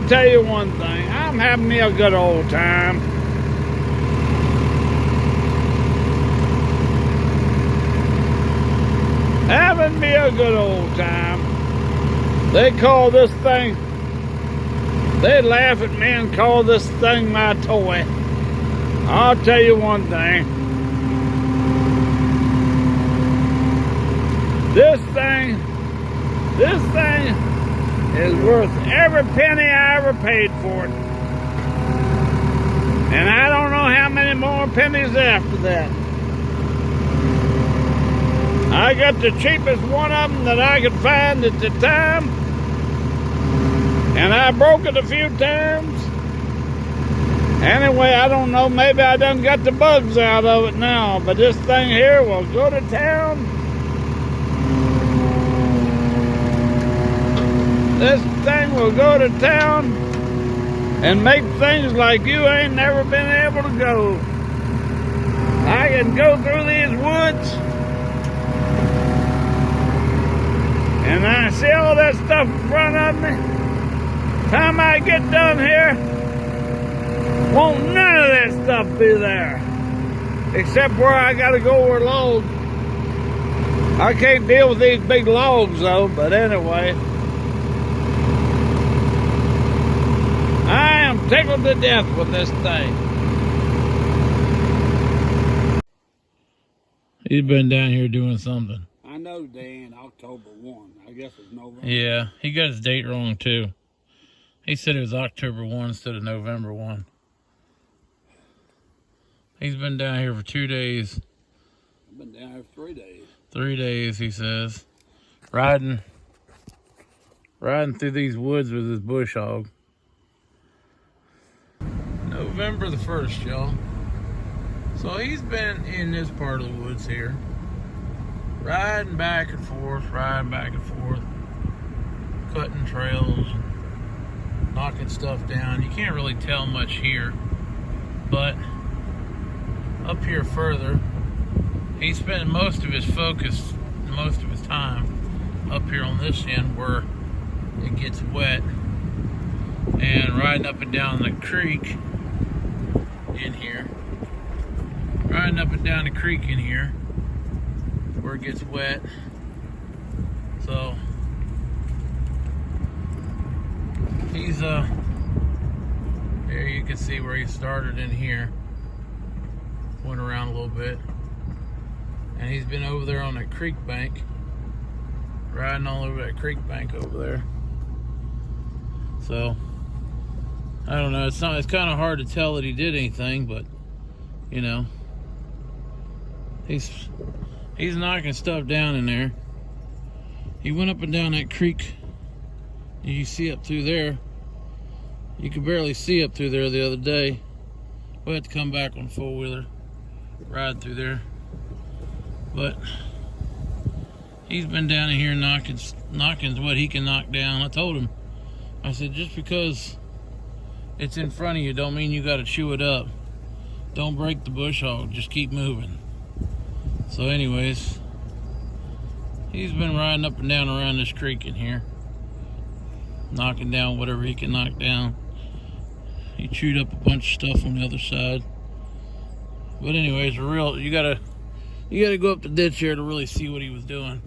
I'll tell you one thing, I'm having me a good old time. Having me a good old time. They call this thing, they laugh at me and call this thing my toy. I'll tell you one thing. This thing is worth every penny I ever paid for it. And I don't know how many more pennies after that. I got the cheapest one of them that I could find at the time. And I broke it a few times. Anyway, I don't know, maybe I done got the bugs out of it now, but this thing here will go to town. This thing will go to town and make things like you ain't never been able to go. I can go through these woods and I see all that stuff in front of me. Time I get done here, won't none of that stuff be there. Except where I gotta go over logs. I can't deal with these big logs though, but anyway. I am tickled to death with this thing. He's been down here doing something. I know, Dan, October 1. I guess it's November. Yeah, he got his date wrong too. He said it was October 1 instead of November 1. He's been down here for 2 days. I've been down here for 3 days. 3 days, he says. Riding through these woods with his bush hog. November the 1st, y'all. So he's been in this part of the woods here. Riding back and forth, cutting trails, knocking stuff down. You can't really tell much here, but up here further, he's spending most of his focus, most of his time up here on this end where it gets wet, and riding up and down the creek in here. Riding up and down the creek in here where it gets wet. So he's here you can see where he started in here. Went around a little bit. And he's been over there on that creek bank. Riding all over that creek bank over there. So I don't know, it's kind of hard to tell that he did anything, but you know, he's knocking stuff down in there. He went up and down that creek. You see up through there. You could barely see up through there the other day. We had to come back on four-wheeler, ride through there. But he's been down in here knocking what he can knock down. I told him, I said, just because it's in front of you don't mean you got to chew it up. Don't break the bush hog, just keep moving. So anyways, he's been riding up and down around this creek in here, knocking down whatever he can knock down. He chewed up a bunch of stuff on the other side. But anyways, you gotta go up the ditch here to really see what he was doing.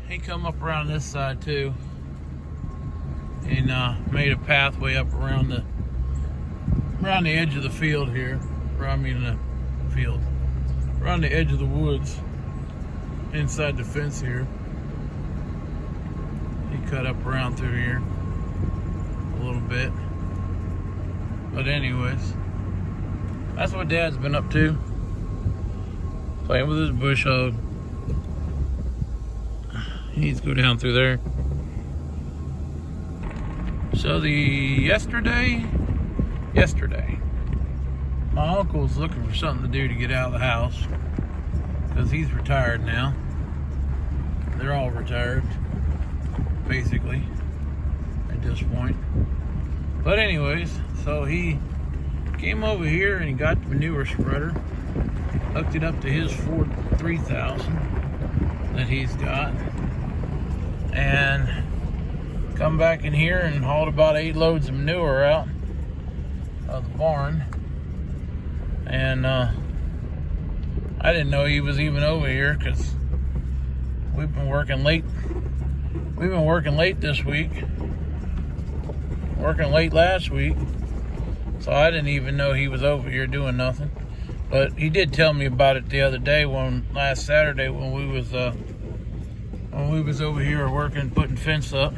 He come up around this side too, and made a pathway up around the edge of the field here. Around the edge of the woods, inside the fence here. He cut up around through here a little bit. But anyways, that's what Dad's been up to. Playing with his bush hog. He needs to go down through there. So yesterday, my uncle's looking for something to do to get out of the house, because he's retired now. They're all retired, basically, at this point. But anyways, so he came over here and he got the manure spreader, hooked it up to his Ford 3000 that he's got, and come back in here and hauled about 8 loads of manure out of the barn. And I didn't know he was even over here because we've been working late. We've been working late this week. Working late last week. So I didn't even know he was over here doing nothing. But he did tell me about it the other day, last Saturday when we was over here working, putting fence up.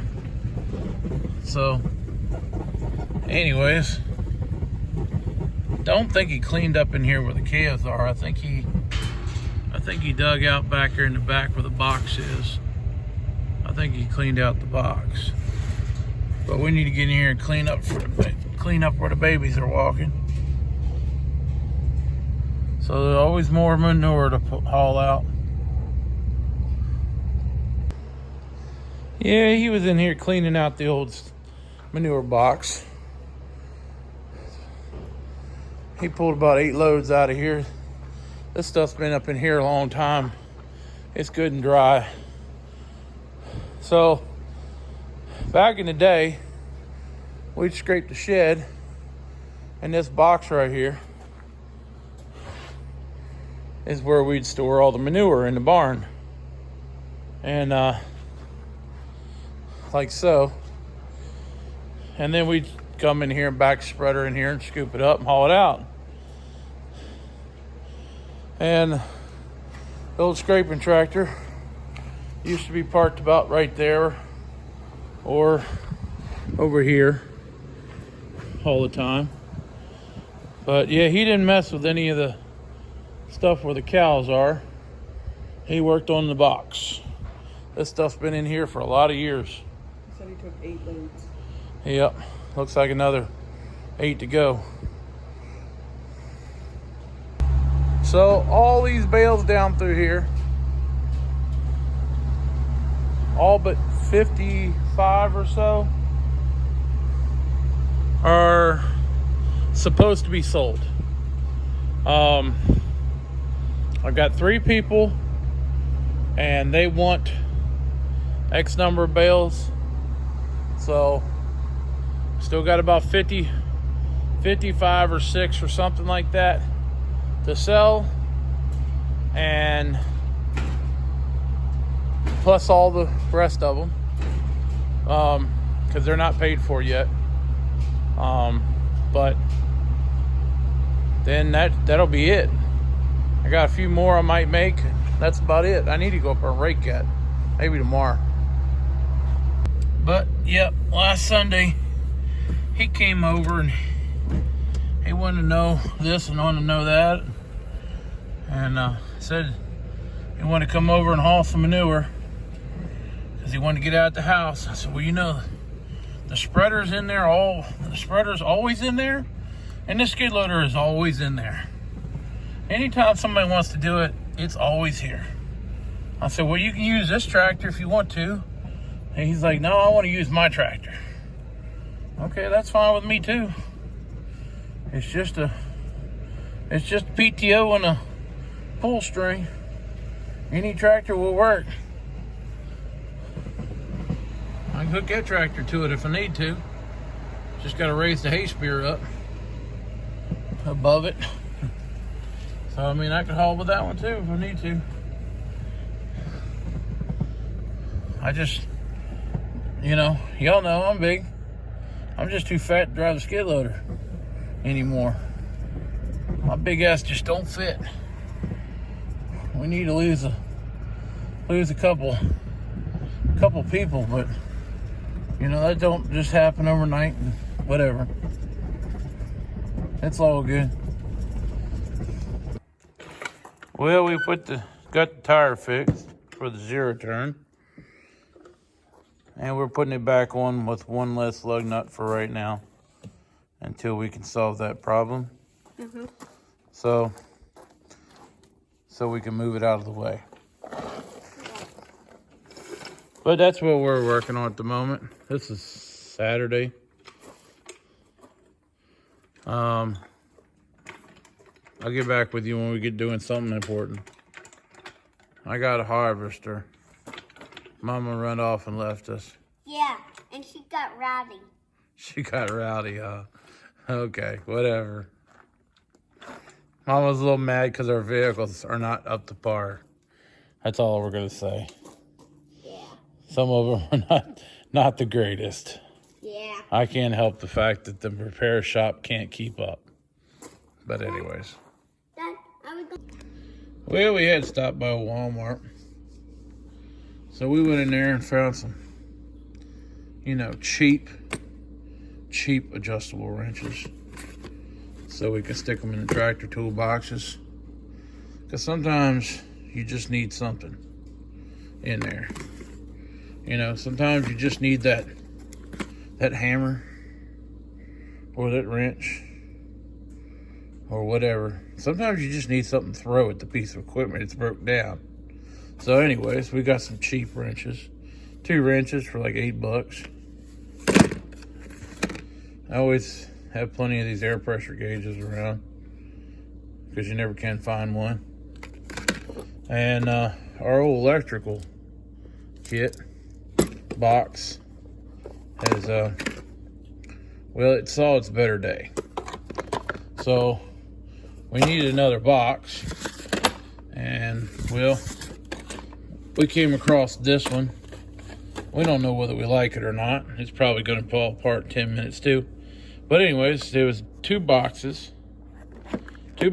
So, anyways, don't think he cleaned up in here where the calves are. I think he dug out back here in the back where the box is. I think he cleaned out the box. But we need to get in here and clean up where the babies are walking. So there's always more manure to haul out. Yeah, he was in here cleaning out the old manure box. He pulled about 8 loads out of here. This stuff's been up in here a long time. It's good and dry. So, back in the day, we'd scrape the shed, and this box right here is where we'd store all the manure in the barn. And like so. And then we'd come in here and back spreader in here and scoop it up and haul it out. And the old scraping tractor used to be parked about right there or over here all the time. But yeah, he didn't mess with any of the stuff where the cows are. He worked on the box. This stuff's been in here for a lot of years. He said he took 8 loads. Yep, looks like another 8 to go. So all these bales down through here, all but 55 or so, are supposed to be sold. I've got 3 people and they want X number of bales. So still got about 55 or 6 or something like that to sell, and plus all the rest of them, because they're not paid for yet. But then that'll be it. I got a few more I might make. That's about it. I need to go up and rake that, maybe tomorrow. But yep, last Sunday he came over and he wanted to know this and wanted to know that, and said he wanted to come over and haul some manure because he wanted to get out of the house. I said, well, you know, the spreader's in there. The spreader's always in there, and the skid loader is always in there. Anytime somebody wants to do it, it's always here. I said, well, you can use this tractor if you want to. And he's like, no, I want to use my tractor. Okay, that's fine with me too. It's just a PTO and a pull string. Any tractor will work. I can hook that tractor to it if I need to. Just got to raise the hay spear up above it. So I mean, I can haul with that one too if I need to. I just, you know, y'all know I'm big. I'm just too fat to drive the skid loader anymore. My big ass just don't fit. We need to lose a couple people, but you know, that don't just happen overnight and whatever. It's all good. Well, we got the tire fixed for the 0 turn. And we're putting it back on with one less lug nut for right now until we can solve that problem. Mm-hmm. So we can move it out of the way. But that's what we're working on at the moment. This is Saturday. I'll get back with you when we get doing something important. I got a harvester. Mama ran off and left us. Yeah, and she got rowdy. She got rowdy, huh? Okay, whatever. Mom was a little mad because our vehicles are not up to par. That's all we're gonna say. Yeah. Some of them are not the greatest. Yeah. I can't help the fact that the repair shop can't keep up. But anyways. Dad, I was going. Well, we had stopped by Walmart. So we went in there and found some, cheap adjustable wrenches. So we can stick them in the tractor toolboxes. Because sometimes you just need something in there. Sometimes you just need that hammer or that wrench or whatever. Sometimes you just need something to throw at the piece of equipment it's broke down. So anyways, we got some cheap wrenches. 2 wrenches for like $8. I always have plenty of these air pressure gauges around because you never can find one. And our old electrical kit box has it saw its better day. So we needed another box, and we came across this one. We don't know whether we like it or not. It's probably going to fall apart in 10 minutes too. But anyways, there was 2 boxes for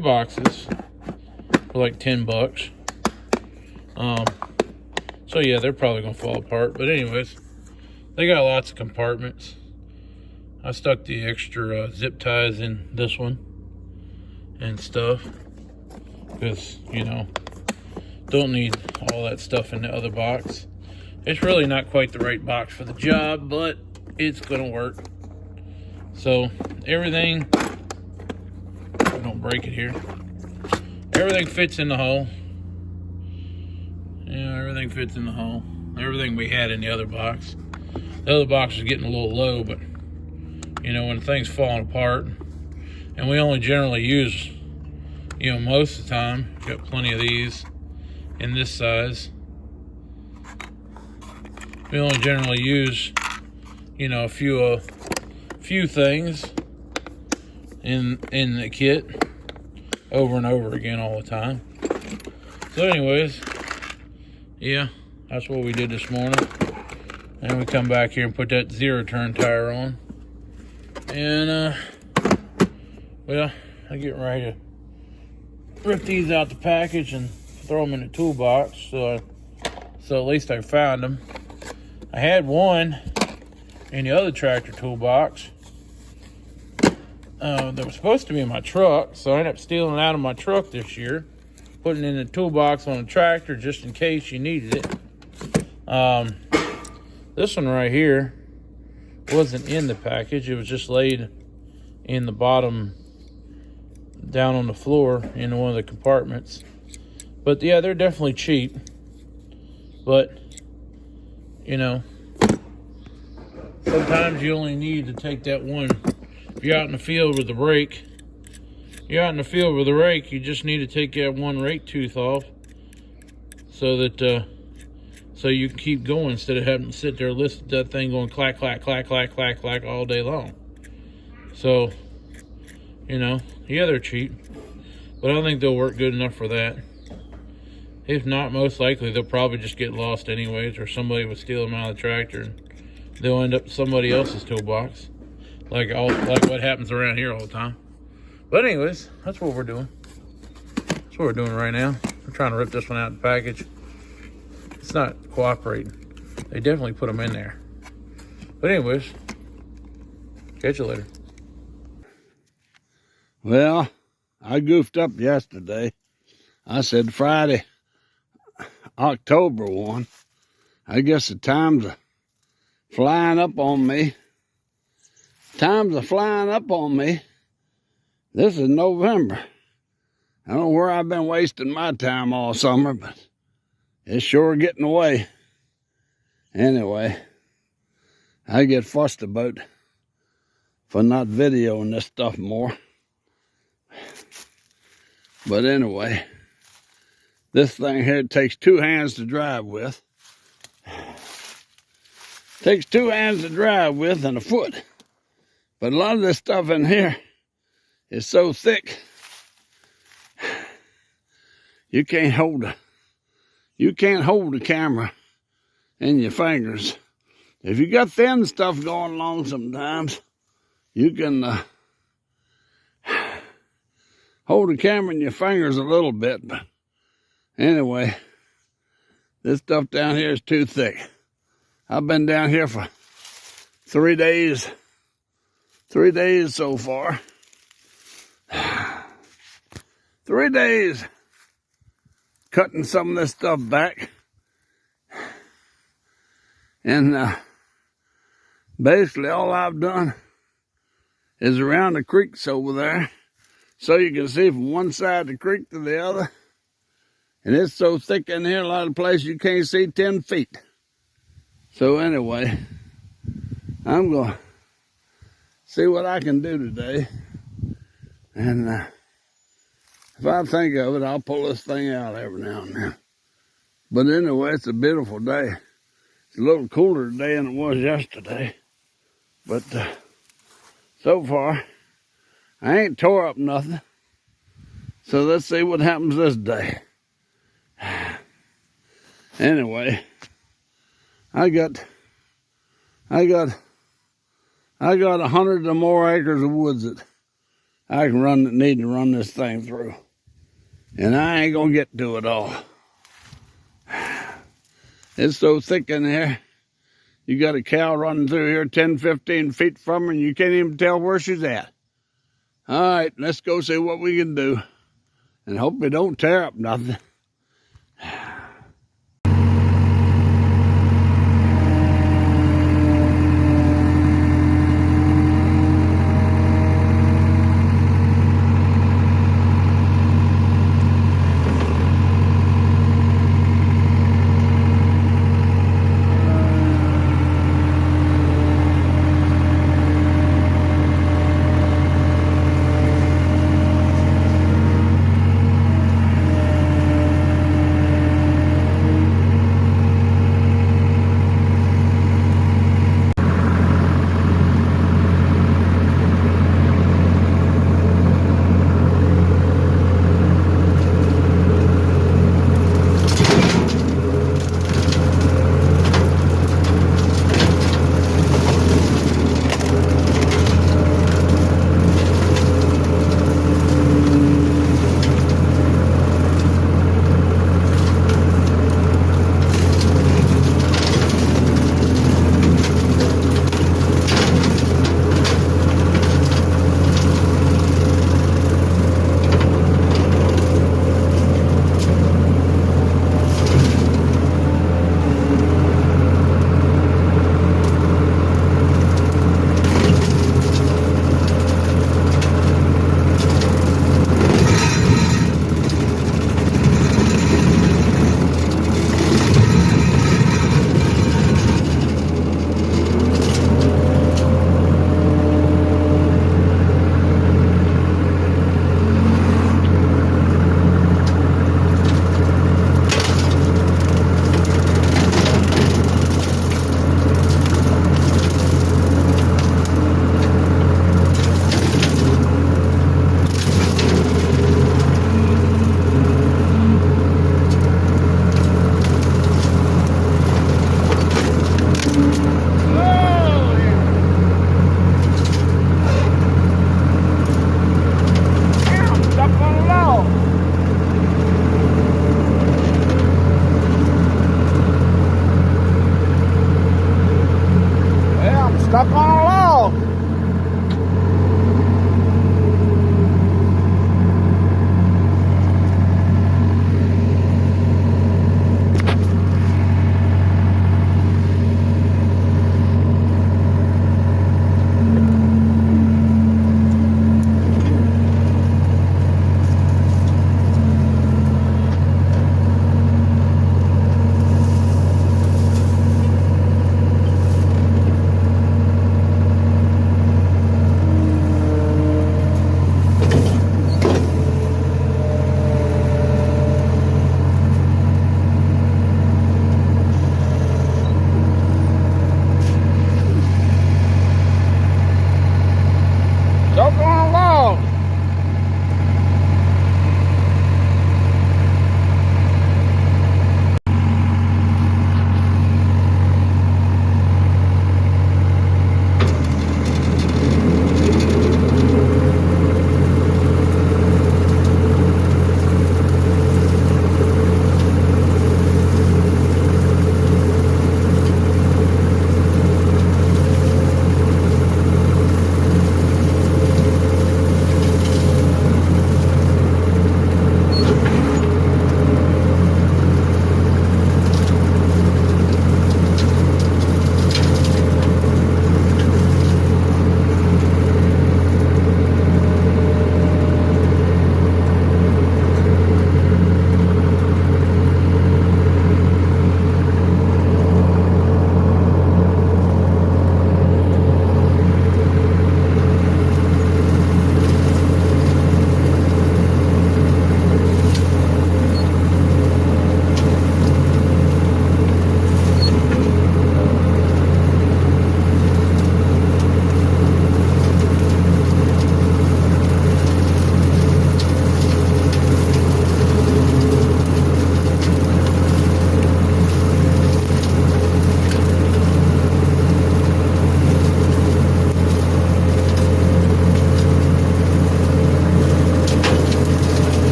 like $10. So yeah, they're probably gonna fall apart. But anyways, they got lots of compartments. I stuck the extra zip ties in this one and stuff because don't need all that stuff in the other box. It's really not quite the right box for the job, but it's gonna work. So everything, don't break it here. Everything fits in the hole. Yeah, everything fits in the hole. Everything we had in the other box. The other box is getting a little low, but when things falling apart, and we only generally use, most of the time, got plenty of these in this size. We only generally use, a few things in the kit over and over again all the time. So anyways, yeah, that's what we did this morning. And we come back here and put that 0-turn tire on. And I'm getting ready to rip these out the package and throw them in the toolbox. So at least I found them. I had one in the other tractor toolbox that was supposed to be in my truck, so I ended up stealing it out of my truck this year, putting it in the toolbox on the tractor just in case you needed it. This one right here wasn't in the package. It was just laid in the bottom, down on the floor in one of the compartments. But yeah, they're definitely cheap. But sometimes you only need to take that one. If you're out in the field with the rake, you just need to take that one rake tooth off so that so you can keep going instead of having to sit there listening to that thing going clack, clack, clack, clack, clack, clack all day long. So, yeah, they're cheap, but I don't think they'll work good enough for that. If not, most likely they'll probably just get lost anyways, or somebody will steal them out of the tractor and they'll end up in somebody else's toolbox, like what happens around here all the time. But anyways, that's what we're doing. That's what we're doing right now. We're trying to rip this one out of the package. It's not cooperating. They definitely put them in there. But anyways, catch you later. Well, I goofed up yesterday. I said Friday, October 1. I guess the times are flying up on me. This is November. I don't know where I've been wasting my time all summer, but it's sure getting away. Anyway, I get fussed about for not videoing this stuff more. But anyway, this thing here takes 2 hands to drive with. Takes 2 hands to drive with and a foot. But a lot of this stuff in here is so thick, you can't hold the camera in your fingers. If you got thin stuff going along sometimes, you can hold the camera in your fingers a little bit. But anyway, this stuff down here is too thick. I've been down here for 3 days. 3 days so far. 3 days cutting some of this stuff back. And basically all I've done is around the creeks over there, so you can see from one side of the creek to the other. And it's so thick in here, a lot of places you can't see 10 feet. So anyway, I'm going to see what I can do today. And if I think of it, I'll pull this thing out every now and then. But anyway, it's a beautiful day. It's a little cooler today than it was yesterday. But so far, I ain't tore up nothing. So let's see what happens this day. Anyway, I got 100 or more acres of woods that I can need to run this thing through. And I ain't gonna get to it all. It's so thick in there. You got a cow running through here 10, 15 feet from her, and you can't even tell where she's at. All right, let's go see what we can do. And hope we don't tear up nothing.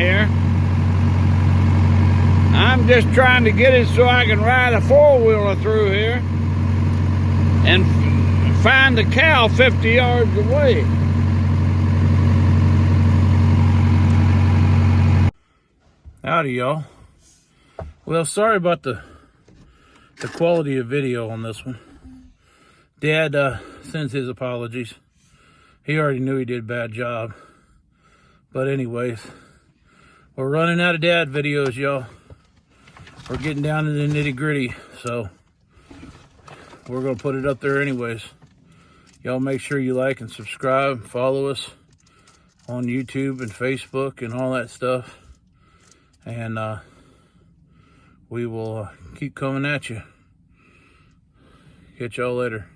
here. I'm just trying to get it so I can ride a four-wheeler through here and find the cow 50 yards away. Howdy, y'all. Well, sorry about the quality of video on this one. Dad sends his apologies. He already knew he did a bad job. But anyways, we're running out of Dad videos, y'all. We're getting down to the nitty gritty, so we're gonna put it up there anyways. Y'all make sure you like and subscribe, follow us on YouTube and Facebook and all that stuff. And we will keep coming at you. Catch y'all later.